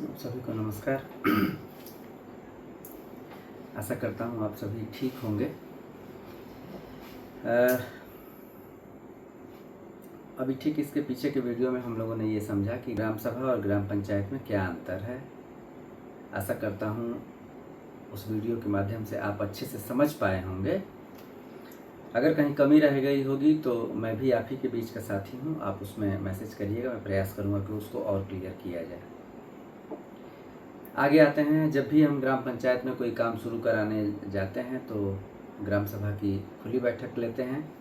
सभी को नमस्कार। आशा करता हूँ आप सभी ठीक होंगे। अभी ठीक इसके पीछे के वीडियो में हम लोगों ने ये समझा कि ग्राम सभा और ग्राम पंचायत में क्या अंतर है। आशा करता हूँ उस वीडियो के माध्यम से आप अच्छे से समझ पाए होंगे। अगर कहीं कमी रह गई होगी तो मैं भी आप ही के बीच का साथी हूँ, आप उसमें मैसेज करिएगा, मैं प्रयास करूँगा कि उसको और क्लियर किया जाए। आगे आते हैं। जब भी हम ग्राम पंचायत में कोई काम शुरू कराने जाते हैं तो ग्राम सभा की खुली बैठक लेते हैं।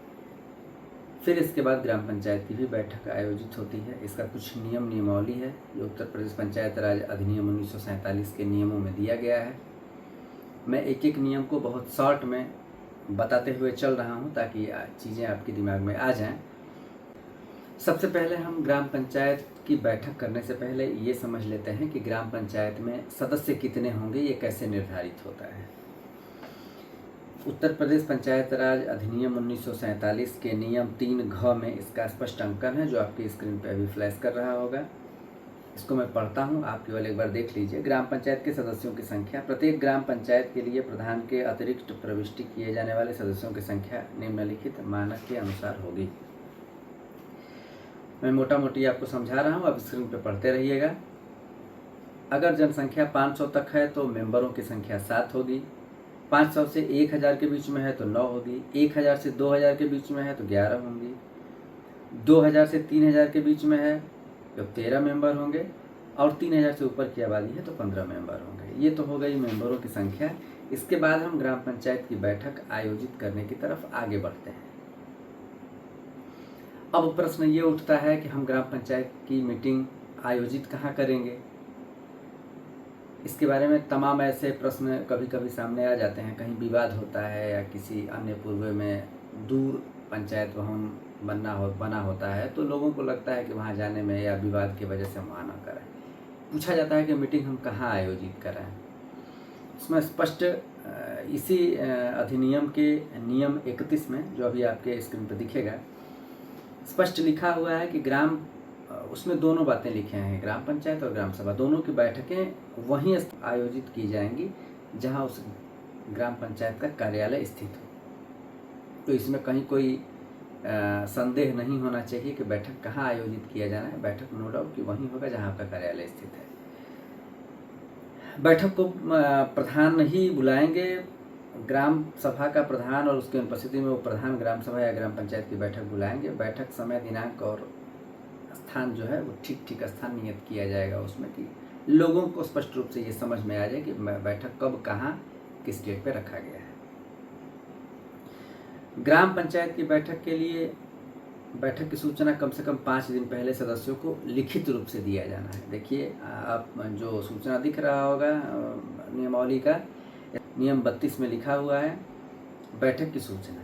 फिर इसके बाद ग्राम पंचायत की भी बैठक आयोजित होती है। इसका कुछ नियमावली है जो उत्तर प्रदेश पंचायत राज अधिनियम 1947 के नियमों में दिया गया है। मैं एक एक नियम को बहुत शॉर्ट में बताते हुए चल रहा हूँ ताकि चीज़ें आपके दिमाग में आ जाएं। सबसे पहले हम ग्राम पंचायत की बैठक करने से पहले ये समझ लेते हैं कि ग्राम पंचायत में सदस्य कितने होंगे, ये कैसे निर्धारित होता है। उत्तर प्रदेश पंचायत राज अधिनियम 1947 के नियम 3 घ में इसका स्पष्ट अंकन है जो आपकी स्क्रीन पर अभी फ्लैश कर रहा होगा। इसको मैं पढ़ता हूँ, आप केवल एक बार देख लीजिए। ग्राम पंचायत के सदस्यों की संख्या। प्रत्येक ग्राम पंचायत के लिए प्रधान के अतिरिक्त प्रविष्टि किए जाने वाले सदस्यों की संख्या निम्नलिखित मानक के अनुसार होगी। मैं मोटा मोटी आपको समझा रहा हूँ, आप स्क्रीन पर पढ़ते रहिएगा। अगर जनसंख्या 500 तक है तो मेंबरों की संख्या 7 होगी। 500 से 1000 के बीच में है तो 9 होगी। 1000 से 2000 के बीच में है तो 11 होंगी। 2000 से 3000 के बीच में है तो 13 मेंबर होंगे और 3000 से ऊपर की आबादी है तो 15 मेंबर होंगे। ये तो हो गई मेंबरों की संख्या। इसके बाद हम ग्राम पंचायत की बैठक आयोजित करने की तरफ आगे बढ़ते हैं। अब प्रश्न ये उठता है कि हम ग्राम पंचायत की मीटिंग आयोजित कहाँ करेंगे। इसके बारे में तमाम ऐसे प्रश्न कभी कभी सामने आ जाते हैं। कहीं विवाद होता है या किसी अन्य पूर्व में दूर पंचायत भवन बना होता है तो लोगों को लगता है कि वहाँ जाने में या विवाद की वजह से हम वहाँ ना करें। पूछा जाता है कि मीटिंग हम कहाँ आयोजित करें। इसमें स्पष्ट इसी अधिनियम के नियम 31 में, जो अभी आपके स्क्रीन पर दिखेगा, स्पष्ट लिखा हुआ है कि उसमें दोनों बातें लिखे हैं, ग्राम पंचायत और ग्राम सभा दोनों की बैठकें वहीं आयोजित की जाएंगी जहां उस ग्राम पंचायत का कार्यालय स्थित हो। तो इसमें कहीं कोई संदेह नहीं होना चाहिए कि बैठक कहाँ आयोजित किया जाना है। बैठक नो डाउट कि वहीं होगा जहां आपका कार्यालय स्थित है। बैठक को प्रधान ही बुलाएंगे। ग्राम सभा का प्रधान और उसकी अनुपस्थिति में वो प्रधान ग्राम सभा या ग्राम पंचायत की बैठक बुलाएंगे। बैठक समय, दिनांक और स्थान जो है वो ठीक स्थान नियत किया जाएगा उसमें, कि लोगों को स्पष्ट रूप से ये समझ में आ जाए कि बैठक कब, कहाँ, किस डेट पे रखा गया है। ग्राम पंचायत की बैठक के लिए बैठक की सूचना कम से कम 5 दिन पहले सदस्यों को लिखित रूप से दिया जाना है। देखिए, आप जो सूचना दिख रहा होगा नियमावली का, नियम 32 में लिखा हुआ है बैठक की सूचना।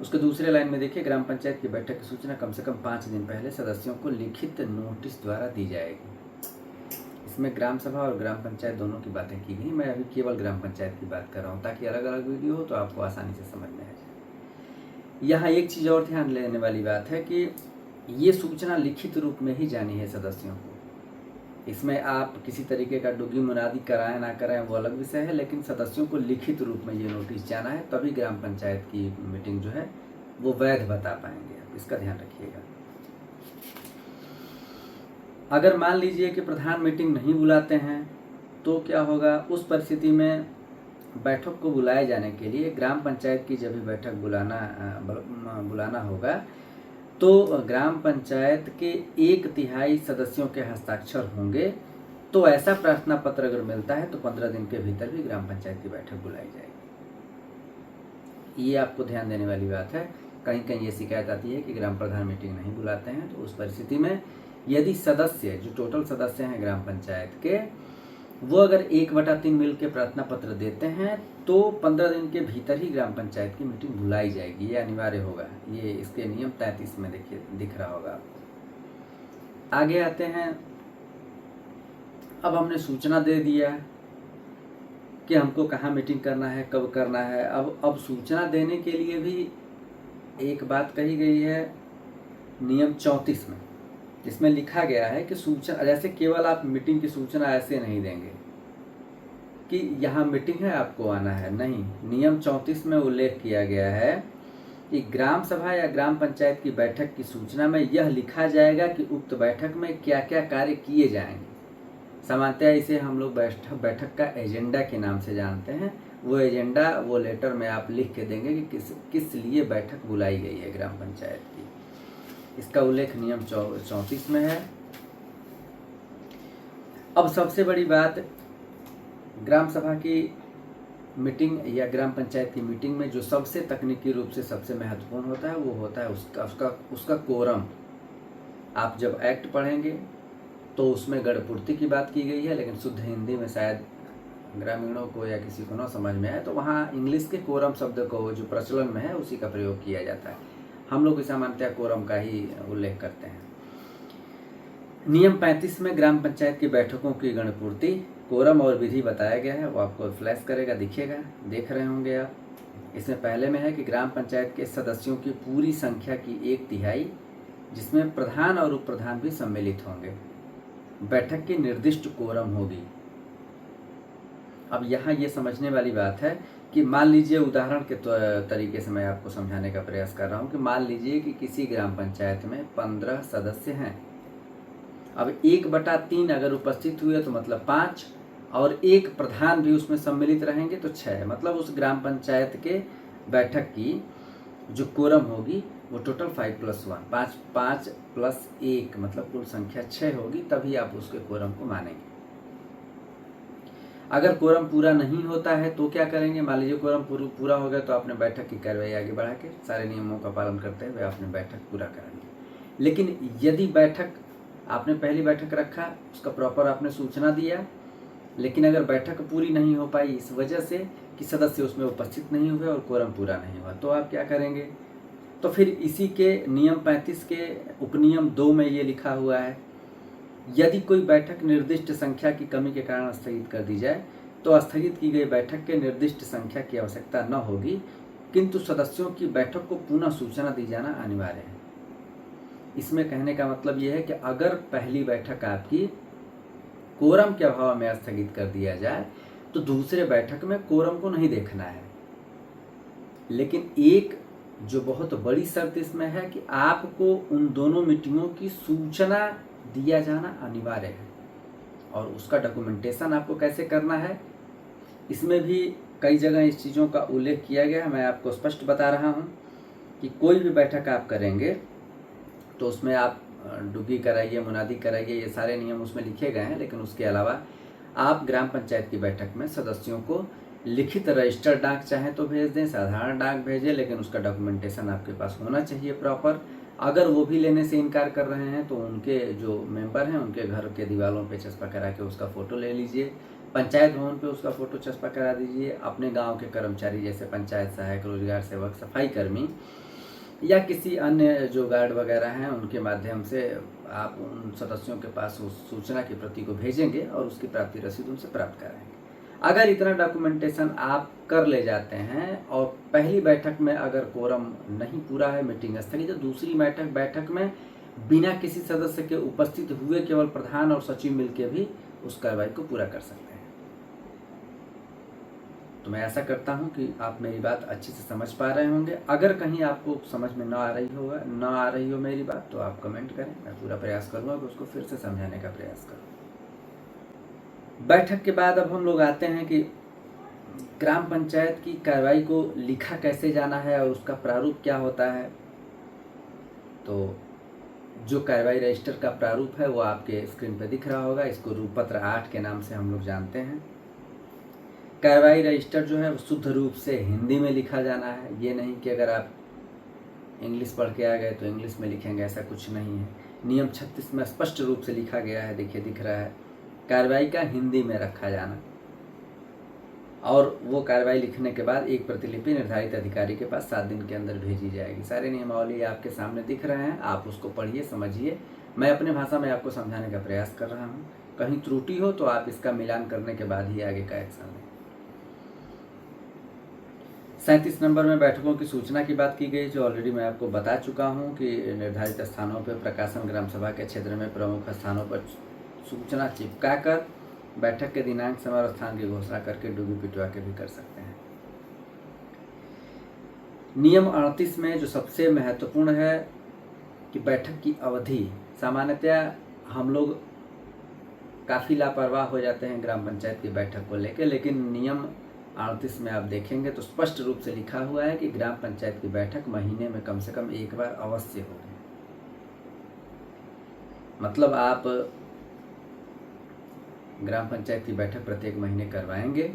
उसके दूसरे लाइन में देखिए, ग्राम पंचायत की बैठक की सूचना कम से कम 5 दिन पहले सदस्यों को लिखित नोटिस द्वारा दी जाएगी। इसमें ग्राम सभा और ग्राम पंचायत दोनों की बातें की गई। मैं अभी केवल ग्राम पंचायत की बात कर रहा हूँ ताकि अलग अलग वीडियो हो तो आपको आसानी से समझ में आ जाए। यहाँ एक चीज़ और ध्यान लेने वाली बात है कि ये सूचना लिखित रूप में ही जानी है सदस्यों को। इसमें आप किसी तरीके का डुगी मुनादी कराएं ना कराएं वो अलग विषय है, लेकिन सदस्यों को लिखित रूप में ये नोटिस जाना है, तभी ग्राम पंचायत की मीटिंग जो है वो वैध बता पाएंगे। आप इसका ध्यान रखिएगा। अगर मान लीजिए कि प्रधान मीटिंग नहीं बुलाते हैं तो क्या होगा। उस परिस्थिति में बैठक को बुलाए जाने के लिए ग्राम पंचायत की जब भी बैठक बुलाना होगा तो ग्राम पंचायत के 1/3 सदस्यों के हस्ताक्षर होंगे। तो ऐसा प्रार्थना पत्र अगर मिलता है तो 15 दिन के भीतर भी ग्राम पंचायत की बैठक बुलाई जाएगी। ये आपको ध्यान देने वाली बात है। कहीं कहीं ये शिकायत आती है कि ग्राम प्रधान मीटिंग नहीं बुलाते हैं, तो उस परिस्थिति में यदि सदस्य, जो टोटल सदस्य हैं ग्राम पंचायत के, वो अगर 1/3 मिल के प्रार्थना पत्र देते हैं तो 15 दिन के भीतर ही ग्राम पंचायत की मीटिंग बुलाई जाएगी। ये अनिवार्य होगा। ये इसके नियम 33 में देखिए दिख रहा होगा आपको। आगे आते हैं। अब हमने सूचना दे दिया कि हमको कहाँ मीटिंग करना है, कब करना है। अब सूचना देने के लिए भी एक बात कही गई है नियम 34 में। इसमें लिखा गया है कि सूचना, जैसे केवल आप मीटिंग की सूचना ऐसे नहीं देंगे कि यहाँ मीटिंग है आपको आना है, नहीं। नियम 34 में उल्लेख किया गया है कि ग्राम सभा या ग्राम पंचायत की बैठक की सूचना में यह लिखा जाएगा कि उक्त बैठक में क्या क्या कार्य किए जाएंगे। सामान्यतः इसे हम लोग बैठक का एजेंडा के नाम से जानते हैं। वो एजेंडा वो लेटर में आप लिख के देंगे कि किस लिए बैठक बुलाई गई है ग्राम पंचायत की। इसका उल्लेख नियम 34 में है। अब सबसे बड़ी बात, ग्राम सभा की मीटिंग या ग्राम पंचायत की मीटिंग में जो सबसे तकनीकी रूप से सबसे महत्वपूर्ण होता है वो होता है उसका कोरम। आप जब एक्ट पढ़ेंगे तो उसमें गणपूर्ति की बात की गई है, लेकिन शुद्ध हिंदी में शायद ग्रामीणों को या किसी को न समझ में आए तो वहाँ इंग्लिश के कोरम शब्द को जो प्रचलन में है उसी का प्रयोग किया जाता है। हम लोग सामान्यतः कोरम का ही उल्लेख करते हैं। नियम 35 में ग्राम पंचायत की बैठकों की गणपूर्ति, कोरम और विधि बताया गया है। वो आपको फ्लैश करेगा, दिखेगा, देख रहे होंगे आप। इसमें पहले में है कि ग्राम पंचायत के सदस्यों की पूरी संख्या की 1/3, जिसमें प्रधान और उप प्रधान भी सम्मिलित होंगे, बैठक की निर्दिष्ट कोरम होगी। अब यहाँ ये समझने वाली बात है कि मान लीजिए, उदाहरण के तरीके से मैं आपको समझाने का प्रयास कर रहा हूँ कि मान लीजिए कि किसी ग्राम पंचायत में 15 सदस्य हैं। अब 1/3 अगर उपस्थित हुए तो मतलब 5, और एक प्रधान भी उसमें सम्मिलित रहेंगे तो 6, मतलब उस ग्राम पंचायत के बैठक की जो कोरम होगी वो टोटल 5+1, 5 + 1 मतलब कुल संख्या 6 होगी, तभी आप उसके कोरम को मानेंगे। अगर कोरम पूरा नहीं होता है तो क्या करेंगे? मान लीजिए कोरम पूरा हो गया तो आपने बैठक की कार्रवाई आगे बढ़ा के सारे नियमों का पालन करते हुए आपने बैठक पूरा करा ली। लेकिन यदि बैठक आपने पहली बैठक रखा, उसका प्रॉपर आपने सूचना दिया, लेकिन अगर बैठक पूरी नहीं हो पाई इस वजह से कि सदस्य उसमें उपस्थित नहीं हुए और कोरम पूरा नहीं हुआ, तो आप क्या करेंगे? तो फिर इसी के नियम 35 के उपनियम 2 में ये लिखा हुआ है, यदि कोई बैठक निर्दिष्ट संख्या की कमी के कारण स्थगित कर दी जाए तो स्थगित की गई बैठक के निर्दिष्ट संख्या की आवश्यकता न होगी, किंतु सदस्यों की बैठक को पुनः सूचना दी जाना अनिवार्य है। इसमें कहने का मतलब यह है कि अगर पहली बैठक आपकी कोरम के अभाव में स्थगित कर दिया जाए तो दूसरे बैठक में कोरम को नहीं देखना है। लेकिन एक जो बहुत बड़ी शर्त इसमें है कि आपको उन दोनों मीटिंगों की सूचना दिया जाना अनिवार्य है, और उसका डॉक्यूमेंटेशन आपको कैसे करना है इसमें भी कई जगह इस चीज़ों का उल्लेख किया गया है। मैं आपको स्पष्ट बता रहा हूँ कि कोई भी बैठक आप करेंगे तो उसमें आप डुगी कराइए, मुनादी कराइए, ये सारे नियम उसमें लिखे गए हैं। लेकिन उसके अलावा आप ग्राम पंचायत की बैठक में सदस्यों को लिखित रजिस्टर्ड डाक चाहें तो भेज दें, साधारण डाक भेजें, लेकिन उसका डॉक्यूमेंटेशन आपके पास होना चाहिए प्रॉपर। अगर वो भी लेने से इनकार कर रहे हैं तो उनके जो मेंबर हैं उनके घर के दीवारों पे चस्पा करा के उसका फ़ोटो ले लीजिए, पंचायत भवन पे उसका फ़ोटो चस्पा करा दीजिए। अपने गांव के कर्मचारी जैसे पंचायत सहायक, रोजगार सेवक, सफाई कर्मी या किसी अन्य जो गार्ड वगैरह हैं उनके माध्यम से आप उन सदस्यों के पास उस सूचना की प्रति को भेजेंगे और उसकी प्राप्ति रसीद उनसे प्राप्त कराएंगे। अगर इतना डॉक्यूमेंटेशन आप कर ले जाते हैं और पहली बैठक में अगर कोरम नहीं पूरा है, मीटिंग स्थगित, तो दूसरी बैठक में बिना किसी सदस्य के उपस्थित हुए केवल प्रधान और सचिव मिलकर भी उस कार्रवाई को पूरा कर सकते हैं। तो मैं ऐसा करता हूं कि आप मेरी बात अच्छे से समझ पा रहे होंगे। अगर कहीं आपको समझ में न आ रही हो मेरी बात तो आप कमेंट करें, मैं पूरा प्रयास करूँगा कि उसको फिर से समझाने का प्रयास करूँ। बैठक के बाद अब हम लोग आते हैं कि ग्राम पंचायत की कार्रवाई को लिखा कैसे जाना है और उसका प्रारूप क्या होता है। तो जो कार्रवाई रजिस्टर का प्रारूप है वो आपके स्क्रीन पर दिख रहा होगा। इसको रूपपत्र 8 के नाम से हम लोग जानते हैं। कार्रवाई रजिस्टर जो है वो शुद्ध रूप से हिंदी में लिखा जाना है। ये नहीं कि अगर आप इंग्लिश पढ़ के आ गए तो इंग्लिश में लिखेंगे, ऐसा कुछ नहीं है। नियम 36 में स्पष्ट रूप से लिखा गया है, देखिए दिख रहा है, कार्रवाई का हिंदी में रखा जाना। और वो कार्रवाई लिखने के बाद एक प्रतिलिपि निर्धारित अधिकारी के पास 7 दिन के अंदर भेजी जाएगी। सारे नियमावली आपके सामने दिख रहे हैं, आप उसको पढ़िए, समझिए। मैं अपने भाषा में आपको समझाने का प्रयास कर रहा हूँ। कहीं त्रुटि हो तो आप इसका मिलान करने के बाद ही आगे का एक्शन लें। 37 नंबर में बैठकों की सूचना की बात की गई, जो ऑलरेडी मैं आपको बता चुका हूँ कि निर्धारित स्थानों पर प्रकाशन ग्राम सभा के क्षेत्र में प्रमुख स्थानों पर सूचना चिपका कर बैठक के दिनांक, समय और स्थान की घोषणा करके डूबी पिटवा के भी कर सकते हैं। नियम 38 में जो सबसे महत्वपूर्ण है कि बैठक की अवधि, सामान्यतः हम लोग काफ़ी लापरवाह हो जाते हैं ग्राम पंचायत की बैठक को लेकर, लेकिन नियम 38 में आप देखेंगे तो स्पष्ट रूप से लिखा हुआ है कि ग्राम पंचायत की बैठक महीने में कम से कम एक बार अवश्य होगी। मतलब आप ग्राम पंचायत की बैठक प्रत्येक महीने करवाएंगे,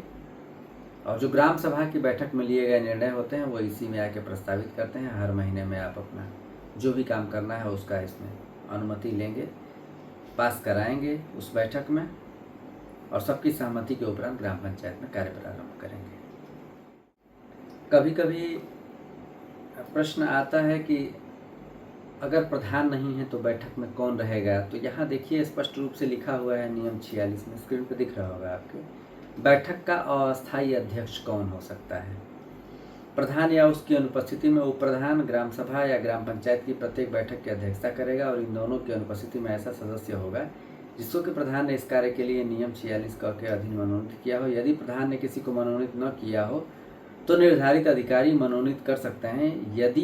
और जो ग्राम सभा की बैठक में लिए गए निर्णय होते हैं वो इसी में आके प्रस्तावित करते हैं। हर महीने में आप अपना जो भी काम करना है उसका इसमें अनुमति लेंगे, पास कराएंगे उस बैठक में, और सबकी सहमति के उपरांत ग्राम पंचायत में कार्य प्रारंभ करेंगे। कभी कभी प्रश्न आता है कि अगर प्रधान नहीं है तो बैठक में कौन रहेगा, तो यहाँ देखिए स्पष्ट रूप से लिखा हुआ है नियम 46 में, स्क्रीन पर दिख रहा होगा आपके, बैठक का अस्थायी अध्यक्ष कौन हो सकता है। प्रधान या उसकी अनुपस्थिति में उप प्रधान ग्राम सभा या ग्राम पंचायत की प्रत्येक बैठक की अध्यक्षता करेगा, और इन दोनों की अनुपस्थिति में ऐसा सदस्य होगा जिसको कि प्रधान ने इस कार्य के लिए नियम 46 के अधीन मनोनीत किया हो। यदि प्रधान ने किसी को मनोनीत न किया हो तो निर्धारित अधिकारी मनोनीत कर सकते हैं। यदि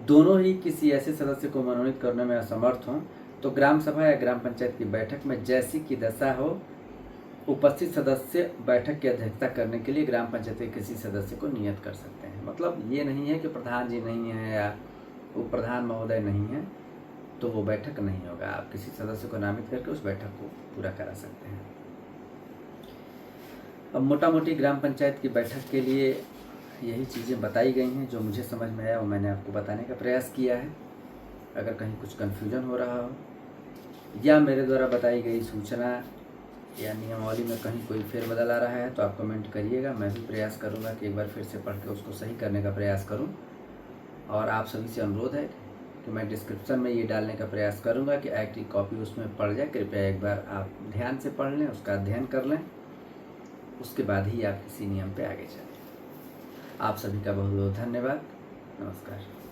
दोनों ही किसी ऐसे सदस्य को मनोनीत करने में असमर्थ हों तो ग्राम सभा या ग्राम पंचायत की बैठक में जैसी की दशा हो, उपस्थित सदस्य बैठक की अध्यक्षता करने के लिए ग्राम पंचायत के किसी सदस्य को नियत कर सकते हैं। मतलब ये नहीं है कि प्रधान जी नहीं है या उप प्रधान महोदय नहीं है तो वो बैठक नहीं होगा, आप किसी सदस्य को नामित करके उस बैठक को पूरा करा सकते हैं। अब मोटा मोटी ग्राम पंचायत की बैठक के लिए यही चीज़ें बताई गई हैं, जो मुझे समझ में आया वो मैंने आपको बताने का प्रयास किया है। अगर कहीं कुछ कन्फ्यूजन हो रहा हो या मेरे द्वारा बताई गई सूचना या नियमावली में कहीं कोई फेरबदल आ रहा है तो आप कमेंट करिएगा। मैं भी प्रयास करूंगा कि एक बार फिर से पढ़ के उसको सही करने का प्रयास करूं, और आप सभी से अनुरोध है कि मैं डिस्क्रिप्शन में ये डालने का प्रयास करूंगा कि एक्ट की कॉपी उसमें पढ़ जाए। कृपया एक बार आप ध्यान से पढ़ लें, उसका अध्ययन कर लें, उसके बाद ही आप किसी नियम पे आगे चलें। आप सभी का बहुत बहुत धन्यवाद। नमस्कार।